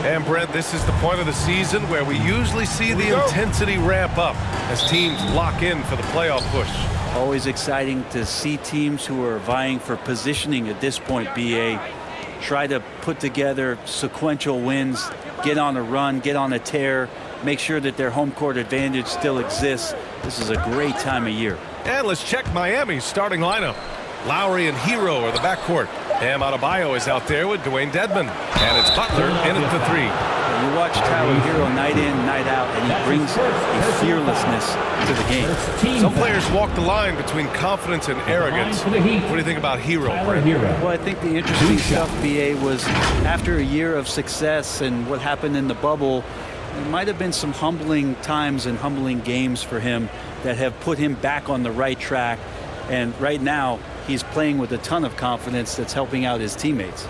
And Brent, this is the point of the season where we usually see the intensity ramp up as teams lock in for the playoff push. Always exciting to see teams who are vying for positioning at this point, BA, try to put together sequential wins, get on a run, get on a tear, make sure that their home court advantage still exists. This is a great time of year. And let's check Miami's starting lineup. Lowry and Hero are the backcourt. Bam Adebayo is out there with Dwayne Dedmon. And it's Butler in at the three. You watch Tyler Hero night in, night out, and he brings a fearlessness to the game. Some players walk the line between confidence and arrogance. What do you think about Hero, Brent? Well, I think the interesting stuff, BA, was after a year of success and what happened in the bubble, there might have been some humbling times and humbling games for him that have put him back on the right track. And right now, he's playing with a ton of confidence that's helping out his teammates.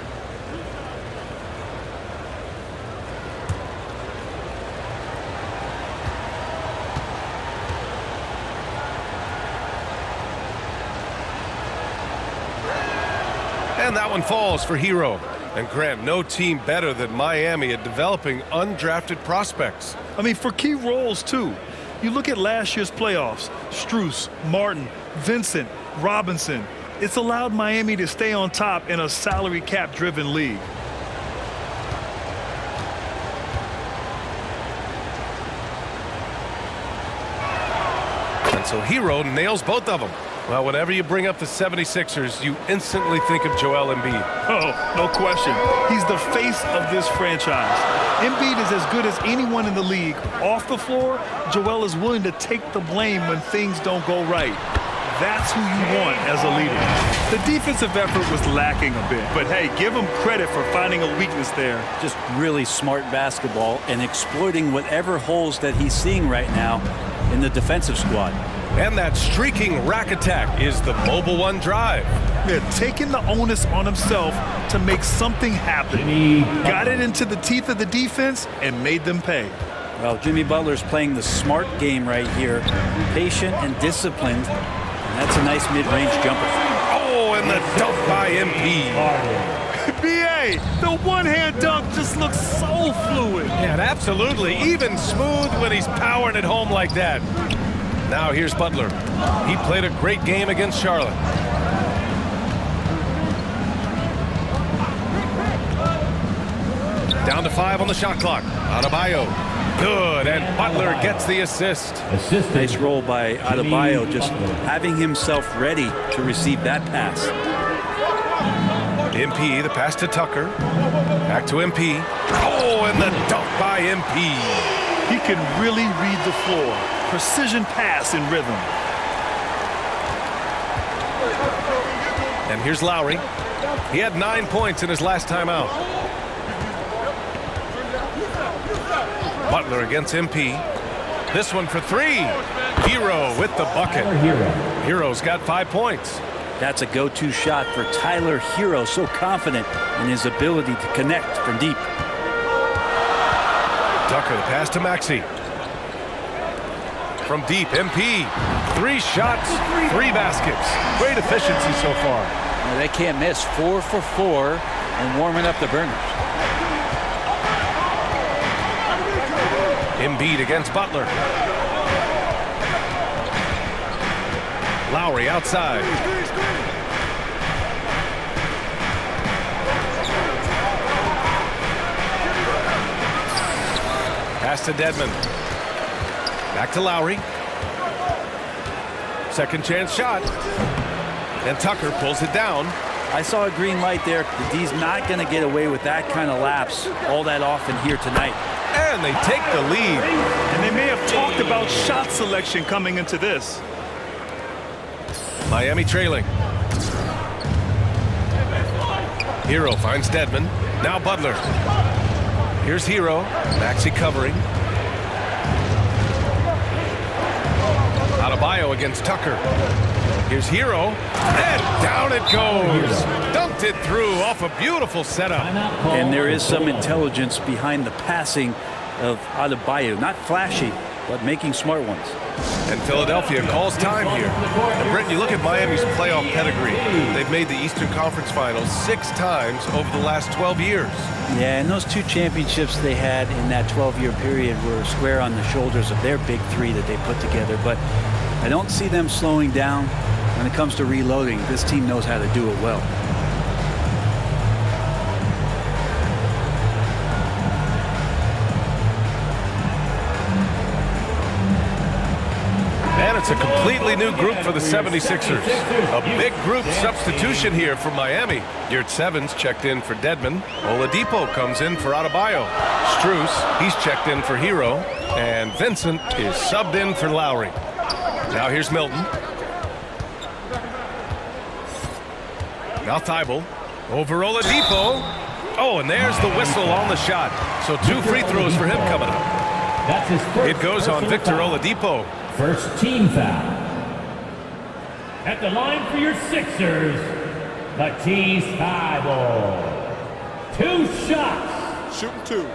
And that one falls for Hero. And Grant, no team better than Miami at developing undrafted prospects. I mean, for key roles, too. You look at last year's playoffs, Strus, Martin, Vincent, Robinson. It's allowed Miami to stay on top in a salary cap-driven league. And so Hero nails both of them. Well, whenever you bring up the 76ers, you instantly think of Joel Embiid. Oh, no question. He's the face of this franchise. Embiid is as good as anyone in the league. Off the floor, Joel is willing to take the blame when things don't go right. That's who you want as a leader. The defensive effort was lacking a bit, but hey, give him credit for finding a weakness there. Just really smart basketball and exploiting whatever holes that he's seeing right now in the defensive squad. And that streaking rack attack is the mobile one drive. Yeah, taking the onus on himself to make something happen. Got it into the teeth of the defense and made them pay. Well, Jimmy Butler's playing the smart game right here. Patient and disciplined. And that's a nice mid-range jumper. Oh, and the dunk by Embiid. BA, the one-hand dunk just looks so fluid. Yeah, absolutely. Even smooth when he's powering it home like that. Now here's Butler. He played a great game against Charlotte. Down to 5 on the shot clock. Adebayo. Good, and Butler gets the assist. Nice roll by Adebayo, just having himself ready to receive that pass. MP, the pass to Tucker. Back to MP. Oh, and the dunk by MP. He can really read the floor. Precision pass in rhythm. And here's Lowry. He had 9 points in his last time out. Butler against MP. This one for 3. Hero with the bucket. Hero's got 5 points. That's a go-to shot for Tyler Hero, so confident in his ability to connect from deep. Tucker, the pass to Maxey. From deep, MP. 3 shots, 3 baskets. Great efficiency so far. Well, they can't miss. 4 for 4 and warming up the burners. Embiid against Butler. Lowry outside. Pass to Dedmon. Back to Lowry. Second chance shot. And Tucker pulls it down. I saw a green light there. The D's not going to get away with that kind of lapse all that often here tonight. And they take the lead. And they may have talked about shot selection coming into this. Miami trailing. Hero finds Dedmon. Now Butler. Here's Hero. Maxey covering. Adebayo against Tucker. Here's Hero. And down it goes. Dumped it through off a beautiful setup. And there is some intelligence behind the passing of Adebayo. Not flashy, but making smart ones. And Philadelphia calls time here. And Britton, you look at Miami's playoff pedigree. They've made the Eastern Conference Finals 6 times over the last 12 years. Yeah, and those 2 championships they had in that 12-year period were square on the shoulders of their big 3 that they put together. But I don't see them slowing down when it comes to reloading. This team knows how to do it well. And it's a completely new group for the 76ers. A big group substitution here for Miami. Yurt 7's checked in for Dedmon. Oladipo comes in for Adebayo. Strus, he's checked in for Hero. And Vincent is subbed in for Lowry. Now here's Milton. Now Thibault over Oladipo. Oh, and there's the whistle on the shot. So 2 free throws for him coming up. That's his first It goes on Victor Oladipo. First team foul. At the line for your Sixers, Matisse Thibault. 2 shots. Shooting 2.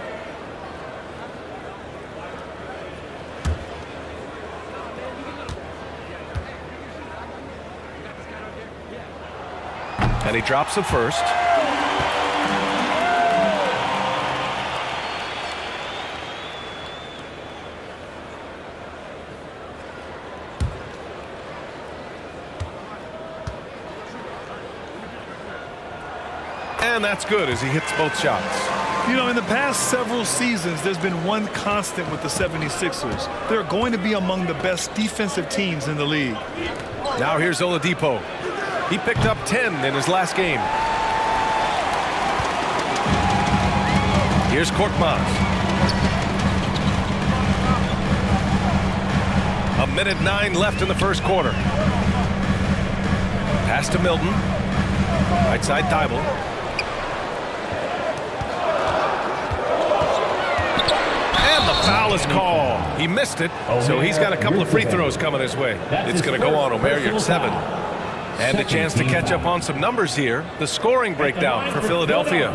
And he drops the first. And that's good as he hits both shots. You know, in the past several seasons, there's been one constant with the 76ers. They're going to be among the best defensive teams in the league. Now here's Oladipo. He picked up 10 in his last game. Here's Korkmaz. 1:09 left in the first quarter. Pass to Milton. Right side Thibault. And the foul is called. He missed it, so he's got a couple of free throws coming his way. It's going to go on Omer Yurt 7. And a chance to catch up on some numbers here. The scoring breakdown for Philadelphia.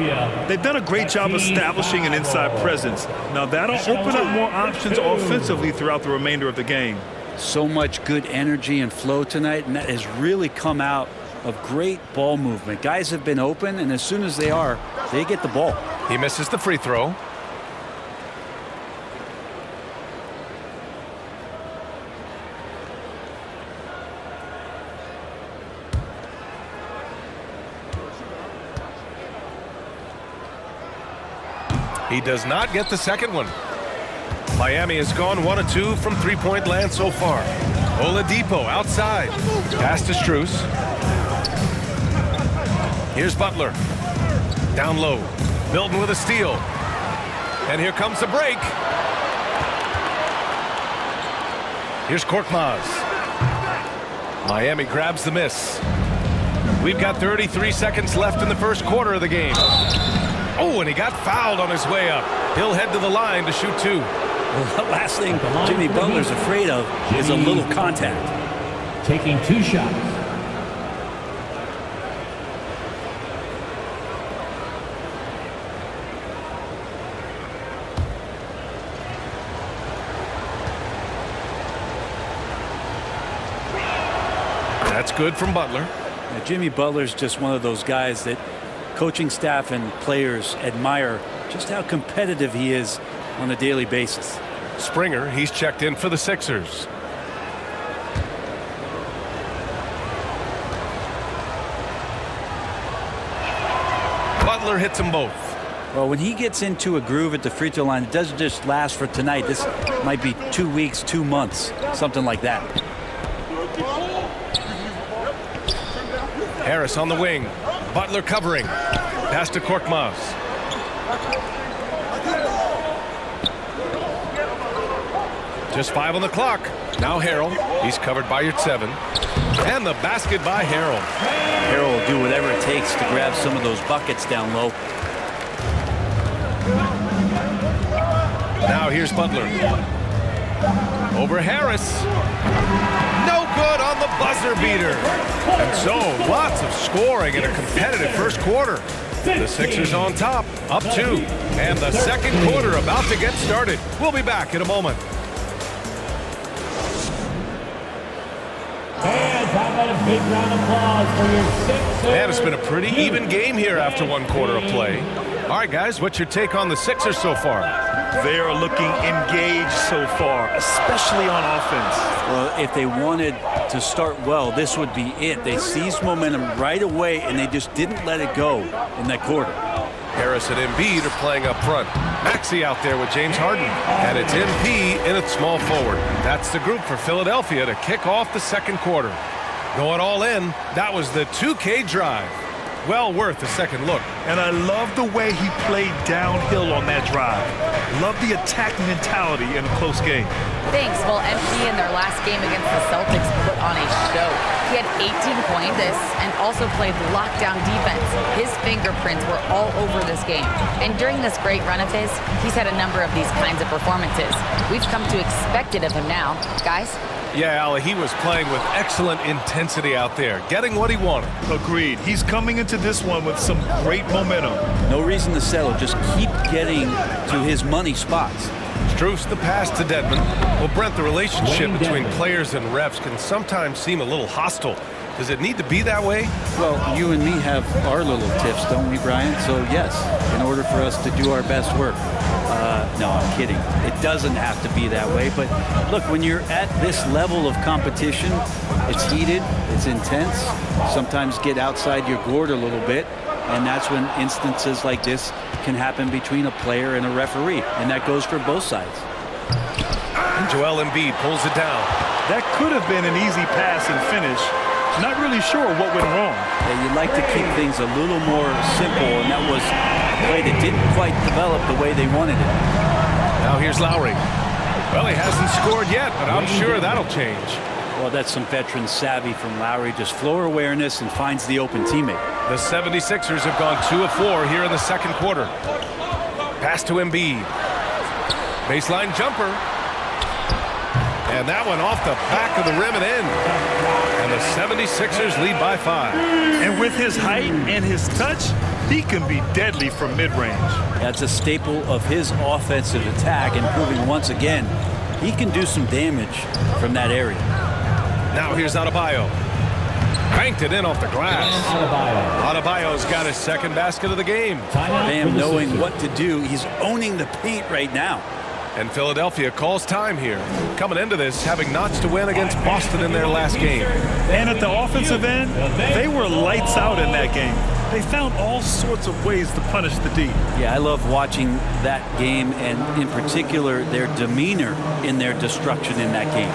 They've done a great job establishing an inside presence. Now that'll open up more options offensively throughout the remainder of the game. So much good energy and flow tonight, and that has really come out of great ball movement. Guys have been open, and as soon as they are, they get the ball. He misses the free throw. He does not get the second one. Miami has gone 1 of 2 from three-point land so far. Oladipo outside. Pass to Strus. Here's Butler. Down low. Milton with a steal. And here comes the break. Here's Korkmaz. Miami grabs the miss. We've got 33 seconds left in the first quarter of the game. Oh, and he got fouled on his way up. He'll head to the line to shoot 2. Well, the last thing Jimmy Butler's afraid of is a little contact. Taking 2 shots. That's good from Butler. Now, Jimmy Butler's just one of those guys that coaching staff and players admire just how competitive he is on a daily basis. Springer, he's checked in for the Sixers. Butler hits them both. Well, when he gets into a groove at the free throw line, it doesn't just last for tonight. This might be 2 weeks, 2 months, something like that. Harris on the wing. Butler covering. Pass to Korkmaz. Just 5 on the clock. Now Harrell. He's covered by Yurt 7. And the basket by Harrell. Harrell will do whatever it takes to grab some of those buckets down low. Now here's Butler. Over Harris. No good on the buzzer beater. And so lots of scoring in a competitive first quarter. The Sixers on top, up 2. And the second quarter about to get started. We'll be back in a moment. Fans, how about a big round of applause for your Sixers? Man, it's been a pretty even game here after one quarter of play. All right, guys, what's your take on the Sixers so far? They are looking engaged so far, especially on offense. Well, if they wanted to start well, this would be it. They seized momentum right away, and they just didn't let it go in that quarter. Harris and Embiid are playing up front. Maxey out there with James Harden. And it's MP in at small forward. That's the group for Philadelphia to kick off the second quarter. Going all in, that was the 2K drive. Well worth a second look. And I love the way he played downhill on that drive. Love the attack mentality in a close game. Thanks. Well, MP in their last game against the Celtics put on a show. He had 18 points and also played lockdown defense. His fingerprints were all over this game. And during this great run of his, he's had a number of these kinds of performances. We've come to expect it of him now. Guys? Yeah, Ali, he was playing with excellent intensity out there, getting what he wanted. Agreed. He's coming into this one with some great momentum. No reason to settle. Just keep getting to his money spots. Strus the pass to Dedmon. Well, Brent, the relationship between players and refs can sometimes seem a little hostile. Does it need to be that way? Well, you and me have our little tips, don't we, Brian? So, yes, in order for us to do our best work. No, I'm kidding. It doesn't have to be that way. But, look, when you're at this level of competition, it's heated, it's intense. Sometimes get outside your gourd a little bit. And that's when instances like this can happen between a player and a referee. And that goes for both sides. Joel Embiid pulls it down. That could have been an easy pass and finish. Not really sure what went wrong. Yeah, you'd like to keep things a little more simple, and that was a play that didn't quite develop the way they wanted it. Now here's Lowry. Well, he hasn't scored yet, but I'm sure that'll change. Well, that's some veteran savvy from Lowry. Just floor awareness and finds the open teammate. The 76ers have gone 2 of 4 here in the second quarter. Pass to Embiid. Baseline jumper. And that one off the back of the rim and in. And the 76ers lead by 5. And with his height and his touch, he can be deadly from mid-range. That's a staple of his offensive attack, and proving once again he can do some damage from that area. Now here's Adebayo. Banked it in off the glass. Adebayo's got his second basket of the game. Bam knowing what to do. He's owning the paint right now. And Philadelphia calls time here. Coming into this, having notched a win against Boston in their last game. And at the offensive end, they were lights out in that game. They found all sorts of ways to punish the D. Yeah, I love watching that game, and in particular, their demeanor in their destruction in that game.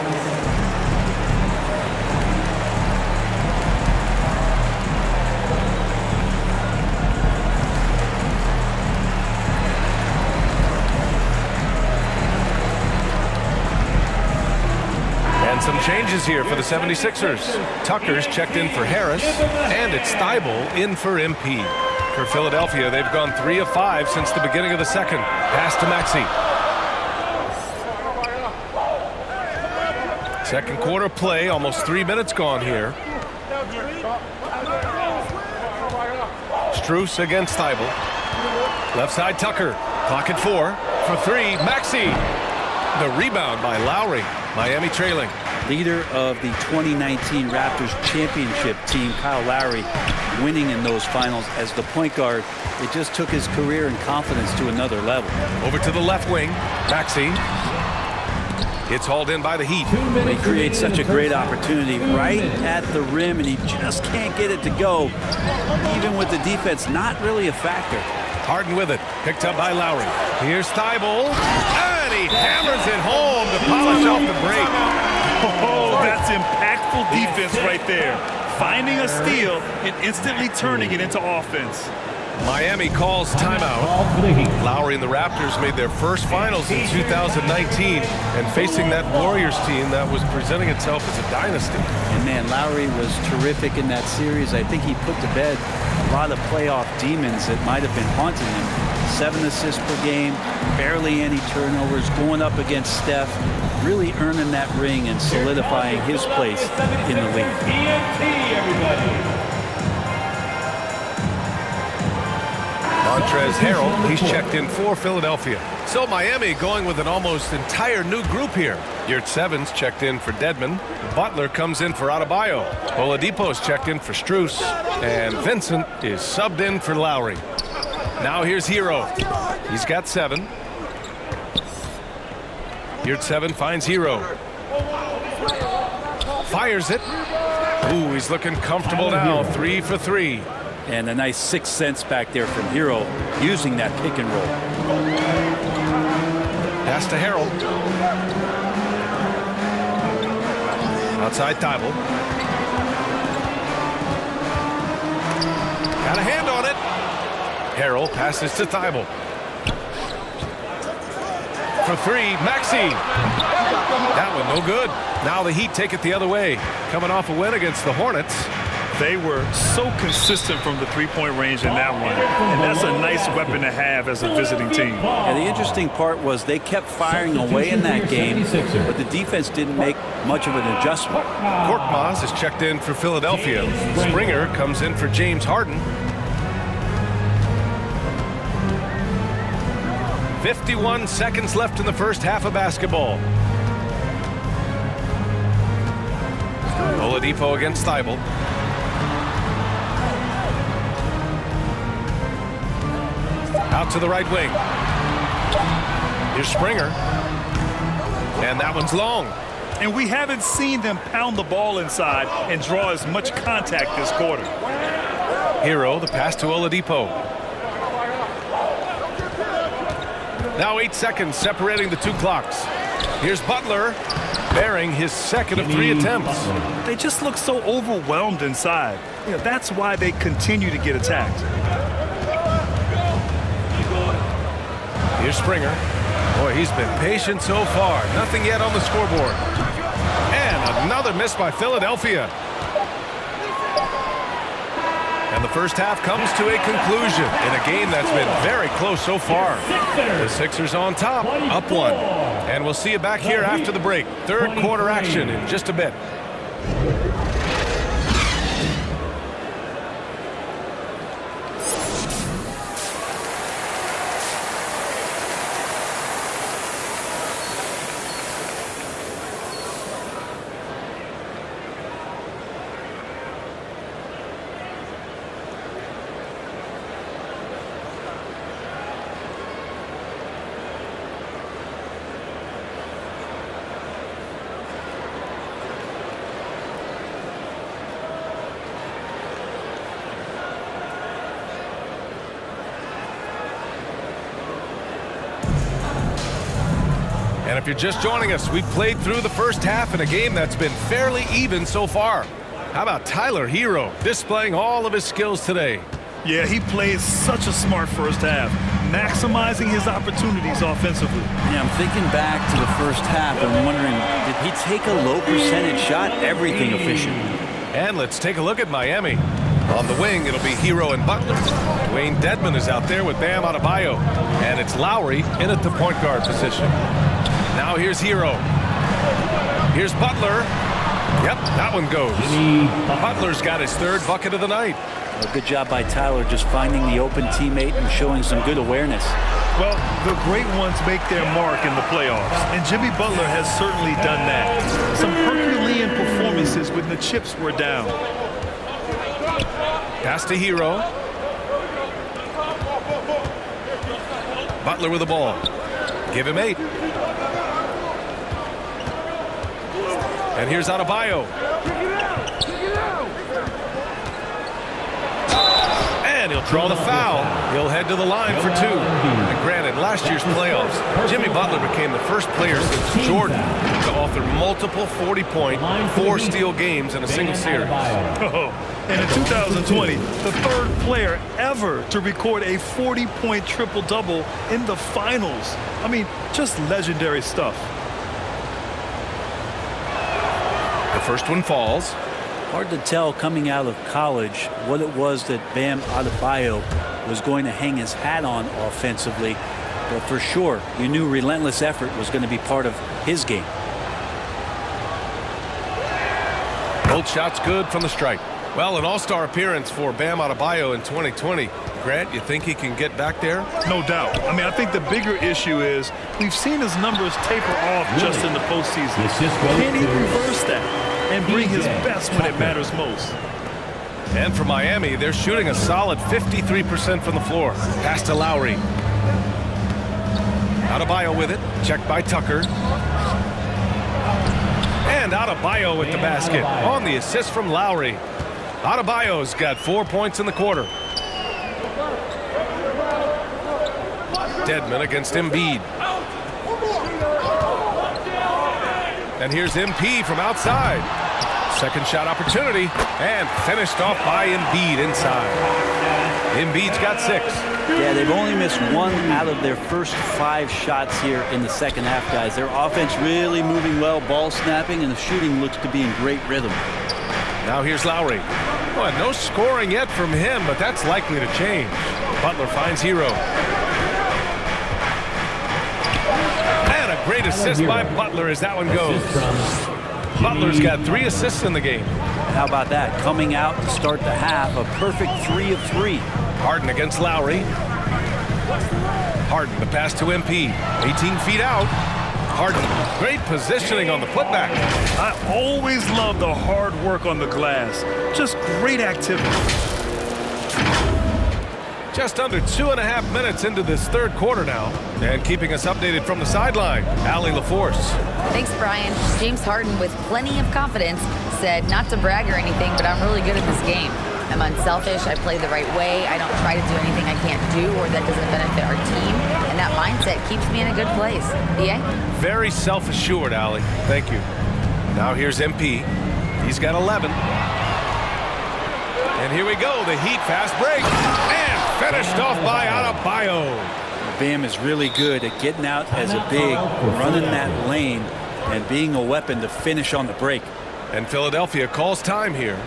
Some changes here for the 76ers. Tucker's checked in for Harris, and it's Thibault in for MP. For Philadelphia, they've gone 3 of 5 since the beginning of the second. Pass to Maxey. Second quarter play, almost 3 minutes gone here. Strus against Thibault. Left side Tucker. Clock at 4 for 3. Maxey. The rebound by Lowry. Miami trailing. Leader of the 2019 Raptors championship team, Kyle Lowry, winning in those finals as the point guard. It just took his career and confidence to another level. Over to the left wing. Maxey. It's hauled in by the Heat. He creates such a great opportunity right at the rim, and he just can't get it to go. Even with the defense not really a factor. Harden with it. Picked up by Lowry. Here's Thibault. And he hammers it home to polish off the break. Oh, that's impactful defense right there. Finding a steal and instantly turning it into offense. Miami calls timeout. Lowry and the Raptors made their first finals in 2019, and facing that Warriors team that was presenting itself as a dynasty. And man, Lowry was terrific in that series. I think he put to bed a lot of playoff demons that might have been haunting him. 7 assists per game, barely any turnovers, going up against Steph, really earning that ring and solidifying his place in the league. Montrezl Harrell, he's checked in for Philadelphia. So Miami going with an almost entire new group here. Yurt Sevens checked in for Dedmon. Butler comes in for Adebayo. Oladipo's checked in for Strus. And Vincent is subbed in for Lowry. Now here's Hero. He's got 7. Yurt 7 finds Hero. Fires it. Ooh, he's looking comfortable now. 3 for 3. And a nice 6 cents back there from Hero using that pick and roll. Pass to Harrell. Outside Thibault. Got a hand on it. Harrell passes to Thibault. For 3, Maxey. That one no good. Now the Heat take it the other way. Coming off a win against the Hornets. They were so consistent from the three-point range in that one. And that's a nice weapon to have as a visiting team. And the interesting part was they kept firing away in that game, but the defense didn't make much of an adjustment. Korkmaz is checked in for Philadelphia. Springer comes in for James Harden. 51 seconds left in the first half of basketball. Oladipo against Thibault. Out to the right wing. Here's Springer. And that one's long. And we haven't seen them pound the ball inside and draw as much contact this quarter. Hero, the pass to Oladipo. Now 8 seconds separating the 2 clocks. Here's Butler, bearing his second of 3 attempts. They just look so overwhelmed inside. You know, that's why they continue to get attacked. Here's Springer. Boy, he's been patient so far. Nothing yet on the scoreboard. And another miss by Philadelphia. And the first half comes to a conclusion in a game that's been very close so far. The Sixers on top, up 1. And we'll see you back here after the break. Third quarter action in just a bit. And if you're just joining us, we've played through the first half in a game that's been fairly even so far. How about Tyler Hero displaying all of his skills today? Yeah, he played such a smart first half, maximizing his opportunities offensively. Yeah, I'm thinking back to the first half and wondering, did he take a low percentage shot? Everything efficient. And let's take a look at Miami. On the wing, it'll be Hero and Butler. Dwayne Dedmon is out there with Bam Adebayo. And it's Lowry in at the point guard position. Now here's Hero. Here's Butler. Yep, that one goes. Butler's got his 3rd bucket of the night. A good job by Tyler just finding the open teammate and showing some good awareness. Well, the great ones make their mark in the playoffs, and Jimmy Butler has certainly done that. Some Herculean performances when the chips were down. Pass to Hero. Butler with the ball. Give him 8. And here's Adebayo. And he'll draw the foul. He'll head to the line for 2. And granted, last year's playoffs, Jimmy Butler became the first player since Jordan to author multiple 40-point, 4-steal games in a single series. Oh, and in 2020, the 3rd player ever to record a 40-point triple-double in the finals. I mean, just legendary stuff. The first one falls. Hard to tell coming out of college what it was that Bam Adebayo was going to hang his hat on offensively. But for sure, you knew relentless effort was going to be part of his game. Both shots good from the stripe. Well, an all-star appearance for Bam Adebayo in 2020. Grant, you think he can get back there? No doubt. I mean, I think the bigger issue is we've seen his numbers taper off just in the postseason. Can he reverse that and bring his best when it matters most? And for Miami, they're shooting a solid 53% from the floor. Pass to Lowry. Adebayo with it. Checked by Tucker. And Adebayo with the basket on the assist from Lowry. Adebayo's got 4 points in the quarter. Dedmon against Embiid. And here's MP from outside. Second shot opportunity and finished off by Embiid inside. Embiid's got 6. Yeah, they've only missed 1 out of their first 5 shots here in the second half, guys. Their offense really moving well, ball snapping, and the shooting looks to be in great rhythm. Now here's Lowry. Well, no scoring yet from him, but that's likely to change. Butler finds Hero. And a great assist by Butler as that one goes. Butler's got 3 assists in the game. How about that? Coming out to start the half, a perfect 3 of 3. Harden against Lowry. Harden, the pass to MP. 18 feet out. Harden, great positioning on the putback. I always love the hard work on the glass. Just great activity. Just under 2.5 minutes into this third quarter now. And keeping us updated from the sideline, Allie LaForce. Thanks, Brian. James Harden, with plenty of confidence, said not to brag or anything, but I'm really good at this game. I'm unselfish. I play the right way. I don't try to do anything I can't do or that doesn't benefit our team. And that mindset keeps me in a good place. BA? Very self-assured, Allie. Thank you. Now here's MP. He's got 11. And here we go. The Heat fast break. And finished off by Adebayo. Bam is really good at getting out as a big, running that lane, and being a weapon to finish on the break. And Philadelphia calls time here.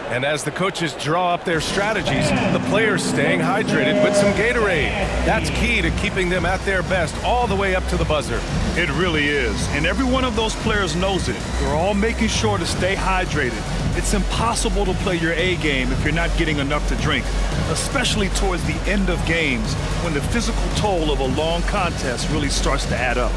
And as the coaches draw up their strategies, the players staying hydrated with some Gatorade. That's key to keeping them at their best all the way up to the buzzer. It really is. And every one of those players knows it. They're all making sure to stay hydrated. It's impossible to play your A game if you're not getting enough to drink, especially towards the end of games when the physical toll of a long contest really starts to add up.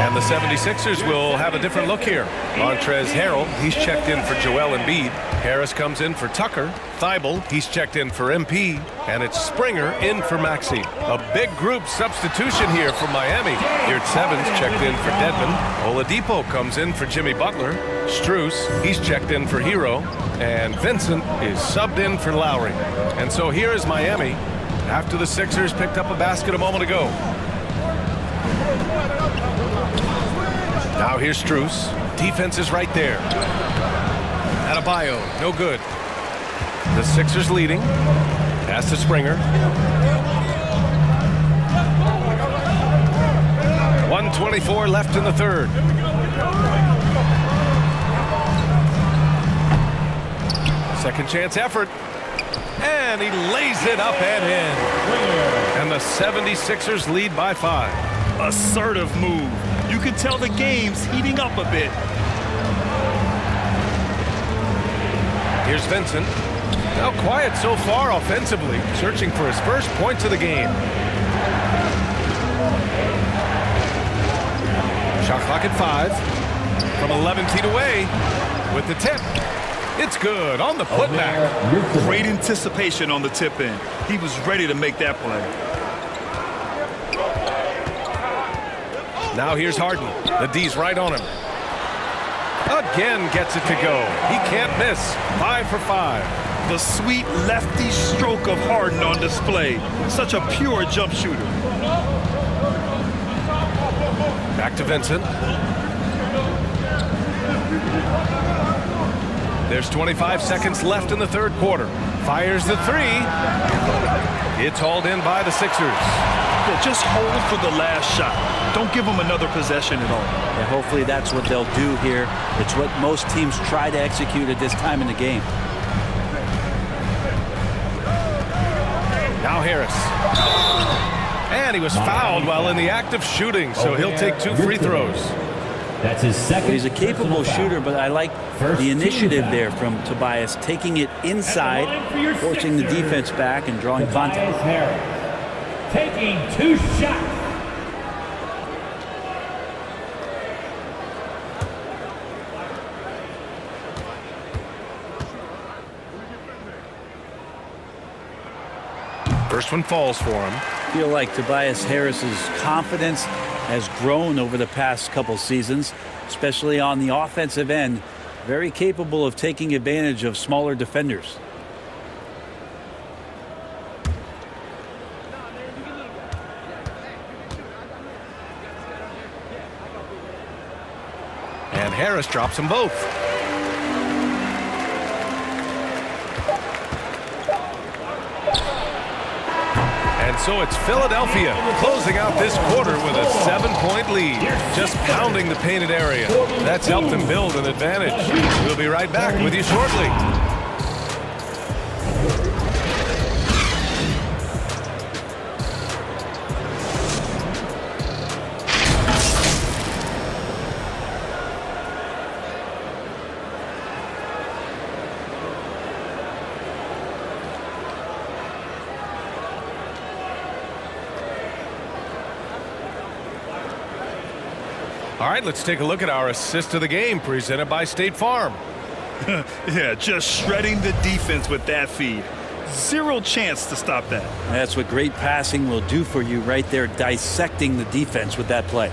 And the 76ers will have a different look here. Montrezl Harrell, he's checked in for Joel Embiid. Harris comes in for Tucker. Thibault, he's checked in for MP. And it's Springer in for Maxey. A big group substitution here for Miami. Geert Sevens checked in for Dedmon. Oladipo comes in for Jimmy Butler. Strus, he's checked in for Hero. And Vincent is subbed in for Lowry. And so here is Miami after the Sixers picked up a basket a moment ago. Now here's Strus. Defense is right there. Adebayo, no good. The Sixers leading. Pass to Springer. 1:24 left in the third. Second chance effort. And he lays it up and in. And the 76ers lead by 5. Assertive move. You can tell the game's heating up a bit. Here's Vincent. Now quiet so far offensively, searching for his first points of the game. Shot clock at 5. From 11 feet away with the tip. It's good on the putback. Great anticipation on the tip in. He was ready to make that play. Now here's Harden. The D's right on him. Again gets it to go. He can't miss. 5 for 5. The sweet lefty stroke of Harden on display. Such a pure jump shooter. Back to Vincent. There's 25 seconds left in the third quarter. Fires the 3. It's hauled in by the Sixers. Yeah, just hold for the last shot. Don't give them another possession at all. Yeah, hopefully that's what they'll do here. It's what most teams try to execute at this time in the game. Now Harris. And he was fouled while in the act of shooting, so he'll take 2 free throws. That's his second. He's a capable shooter, but I like the initiative there from Tobias, taking it inside, forcing the defense back and drawing contact. Taking 2 shots. First one falls for him. I feel like Tobias Harris's confidence has grown over the past couple seasons, especially on the offensive end. Very capable of taking advantage of smaller defenders. And Harris drops them both. And so it's Philadelphia closing out this quarter with a 7-point lead, just pounding the painted area. That's helped them build an advantage. We'll be right back with you shortly. All right, let's take a look at our assist of the game presented by State Farm. Yeah, just shredding the defense with that feed. Zero chance to stop that. That's what great passing will do for you right there, dissecting the defense with that play.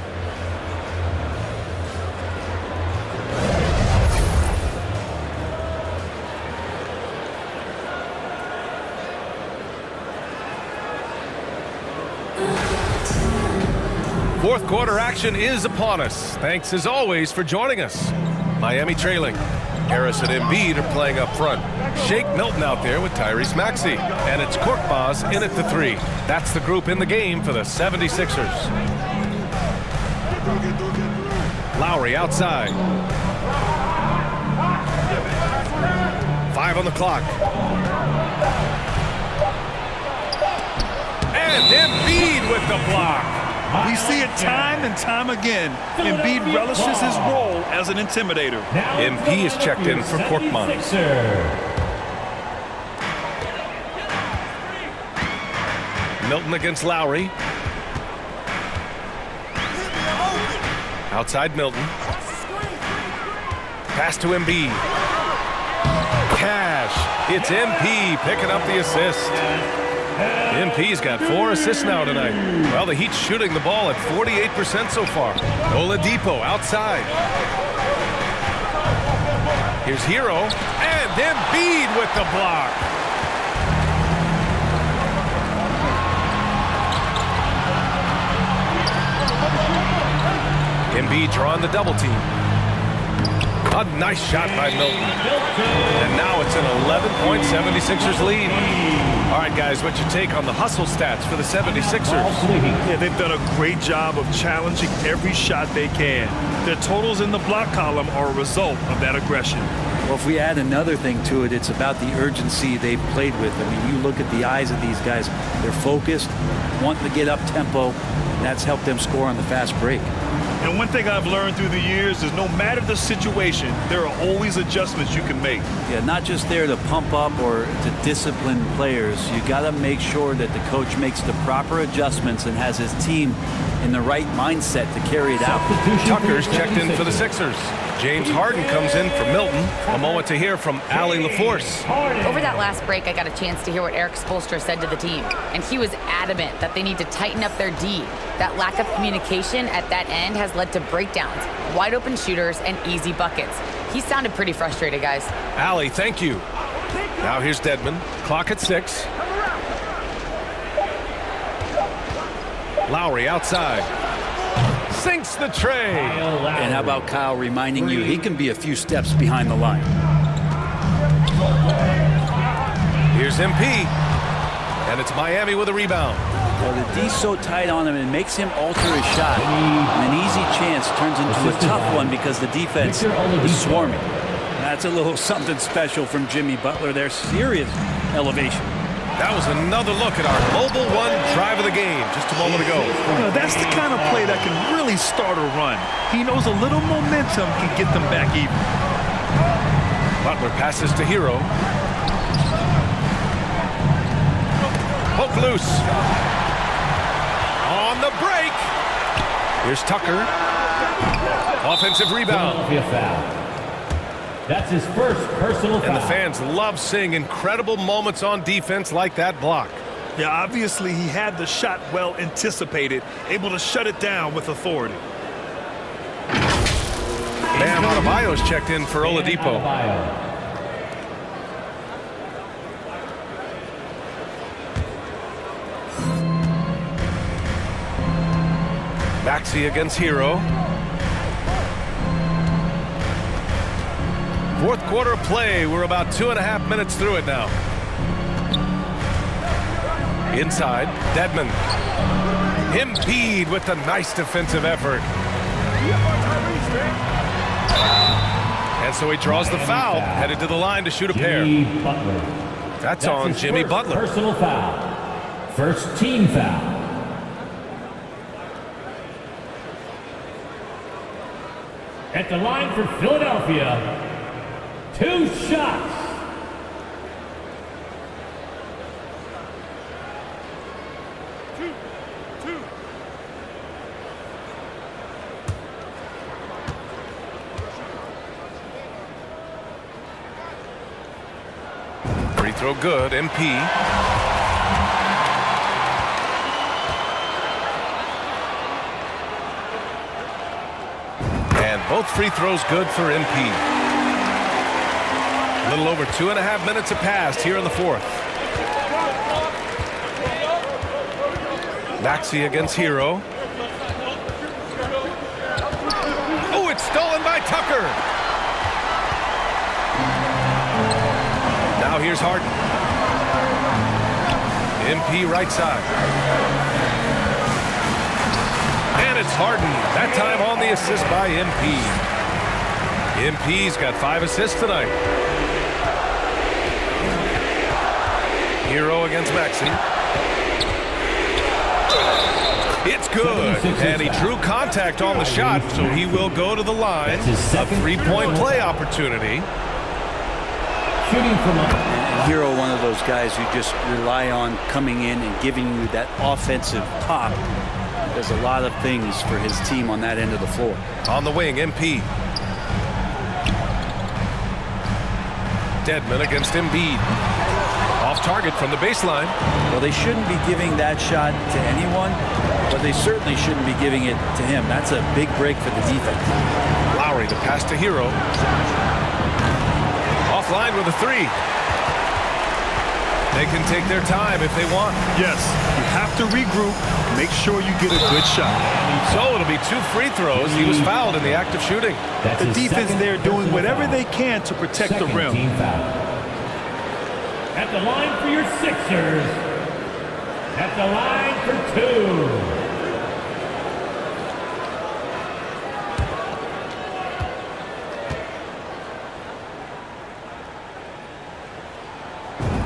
Fourth quarter action is upon us. Thanks as always for joining us. Miami trailing. Harris and Embiid are playing up front. Shake Milton out there with Tyrese Maxey. And it's Korkmaz in at the 3. That's the group in the game for the 76ers. Lowry outside. 5 on the clock. And Embiid with the block. We see it time and time again. Embiid relishes his role as an intimidator. MP is checked in for Korkmaz. Milton against Lowry. Outside Milton. Pass to Embiid. Cash. It's MP picking up the assist. MP's got 4 assists now tonight. Well, the Heat's shooting the ball at 48% so far. Oladipo outside. Here's Hero. And Embiid with the block. Embiid drawing the double team. A nice shot by Milton. And now it's an 11-point 76ers lead. All right, guys, what's your take on the hustle stats for the 76ers? Yeah, they've done a great job of challenging every shot they can. Their totals in the block column are a result of that aggression. Well, if we add another thing to it, it's about the urgency they've played with. I mean, you look at the eyes of these guys. They're focused, wanting to get up tempo, and that's helped them score on the fast break. And one thing I've learned through the years is no matter the situation, there are always adjustments you can make. Yeah, not just there to pump up or to discipline players. You got to make sure that the coach makes the proper adjustments and has his team in the right mindset to carry it out. Tucker's checked in for the Sixers. James Harden comes in for Milton. A moment to hear from Allie LaForce. Over that last break, I got a chance to hear what Eric Spoelstra said to the team, and he was adamant that they need to tighten up their D. That lack of communication at that end has led to breakdowns, wide open shooters, and easy buckets. He sounded pretty frustrated, guys. Allie, thank you. Now here's Dedmon. Clock at 6. Lowry outside. Sinks the tray. And how about Kyle reminding you he can be a few steps behind the line. Here's MP. And it's Miami with a rebound. Well, the D's so tight on him, it makes him alter his shot. And an easy chance turns into a tough one because the defense is swarming. That's a little something special from Jimmy Butler there. Serious elevation. That was another look at our Mobile One drive of the game just a moment ago. That's the kind of play that can really start a run. He knows a little momentum can get them back even. Butler passes to Hero. Poke loose. On the break. Here's Tucker. Offensive rebound. Foul. That's his first personal foul. And the fans love seeing incredible moments on defense like that block. Yeah, obviously he had the shot well anticipated, able to shut it down with authority. Bam Adebayo's checked in for Oladipo. Maxey against Hero. Fourth quarter of play. We're about 2.5 minutes through it now. Inside, Dedmon. Embiid with a nice defensive effort. And so he draws the foul, headed to the line to shoot a pair. That's on Jimmy Butler. Personal foul. First team foul. At the line for Philadelphia, 2 shots. Free throw good, MP. And both free throws good for MP. A little over 2.5 minutes have passed here in the fourth. Maxey against Hero. Oh, it's stolen by Tucker. Now here's Harden. MP right side. And it's Harden. That time on the assist by MP. MP's got 5 assists tonight. Hero against Maxey. It's good. And he drew contact on the shot, so he will go to the line. A 3-point play opportunity. Shooting from And Hero, one of those guys who just rely on coming in and giving you that offensive pop. Does a lot of things for his team on that end of the floor. On the wing, MP. Dedmon against Embiid. Off target from the baseline. Well, they shouldn't be giving that shot to anyone, but they certainly shouldn't be giving it to him. That's a big break for the defense. Lowry to pass to Hero. Offline with a 3. They can take their time if they want. Yes, you have to regroup, make sure you get a good shot. So it'll be 2 free throws. He was fouled in the act of shooting. The defense there doing whatever they can to protect the rim. Team foul. At the line for your Sixers. At the line for 2.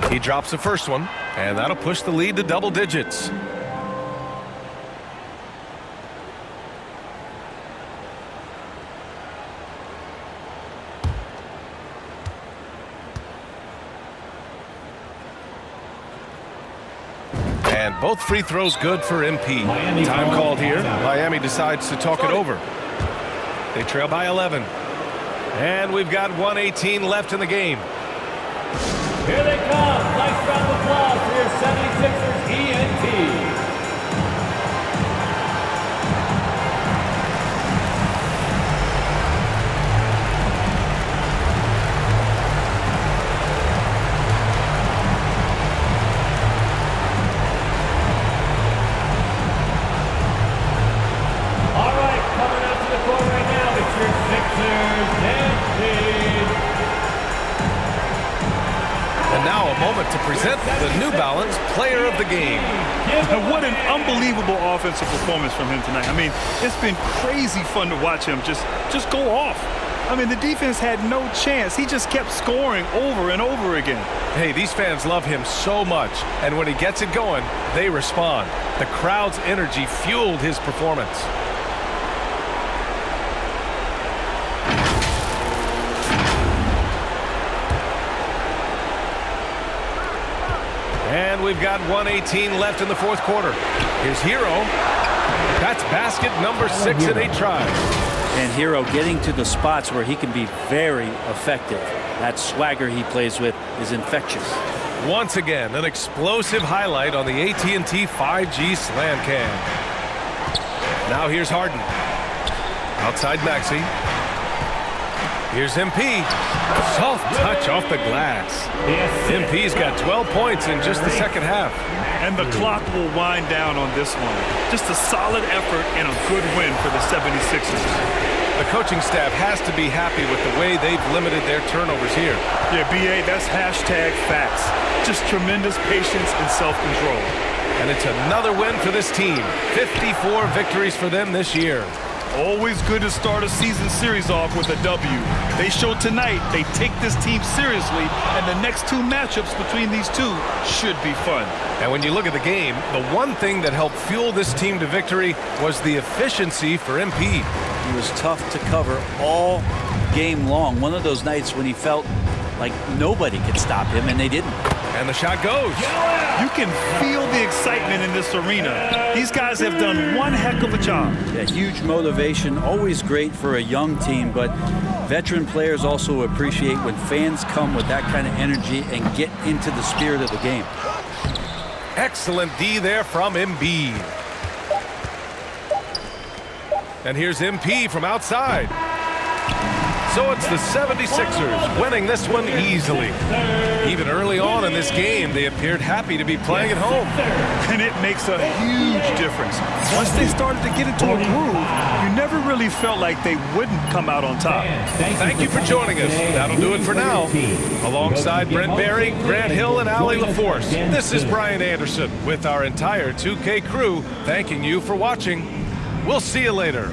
He drops the first one, and that'll push the lead to double digits. And both free throws good for MP. Time called here. Miami decides to talk it over. They trail by 11. And we've got 1:18 left in the game. Here they come. Nice round of applause for your 76ers ENT. All right, coming out to the court right now, it's your Sixers ENT. And now a moment to present the New Balance Player of the Game. And what an unbelievable offensive performance from him tonight. I mean, it's been crazy fun to watch him just go off. I mean, the defense had no chance. He just kept scoring over and over again. Hey, these fans love him so much, and when he gets it going, they respond. The crowd's energy fueled his performance. And we've got 1:18 left in the fourth quarter. Here's Hero. That's basket number 6 in 8 tries. And Hero getting to the spots where he can be very effective. That swagger he plays with is infectious. Once again, an explosive highlight on the AT&T 5G Slam Cam. Now here's Harden. Outside Maxey. Here's MP. Soft touch off the glass. MP's got 12 points in just the second half. And the clock will wind down on this one. Just a solid effort and a good win for the 76ers. The coaching staff has to be happy with the way they've limited their turnovers here. Yeah, BA, that's hashtag facts. Just tremendous patience and self-control. And it's another win for this team. 54 victories for them this year. Always good to start a season series off with a W. They show tonight they take this team seriously, and the next 2 matchups between these two should be fun. And when you look at the game, the one thing that helped fuel this team to victory was the efficiency for MP. He was tough to cover all game long. One of those nights when he felt like nobody could stop him, and they didn't. And the shot goes. You can feel the excitement in this arena. These guys have done one heck of a job. Yeah, huge motivation, always great for a young team, but veteran players also appreciate when fans come with that kind of energy and get into the spirit of the game. Excellent D there from Embiid. And here's MP from outside. So it's the 76ers winning this one easily. Even early on in this game, they appeared happy to be playing at home. And it makes a huge difference. Once they started to get into a groove, you never really felt like they wouldn't come out on top. Thank you for joining us. That'll do it for now. Alongside Brent Barry, Grant Hill, and Ali LaForce, this is Brian Anderson with our entire 2K crew thanking you for watching. We'll see you later.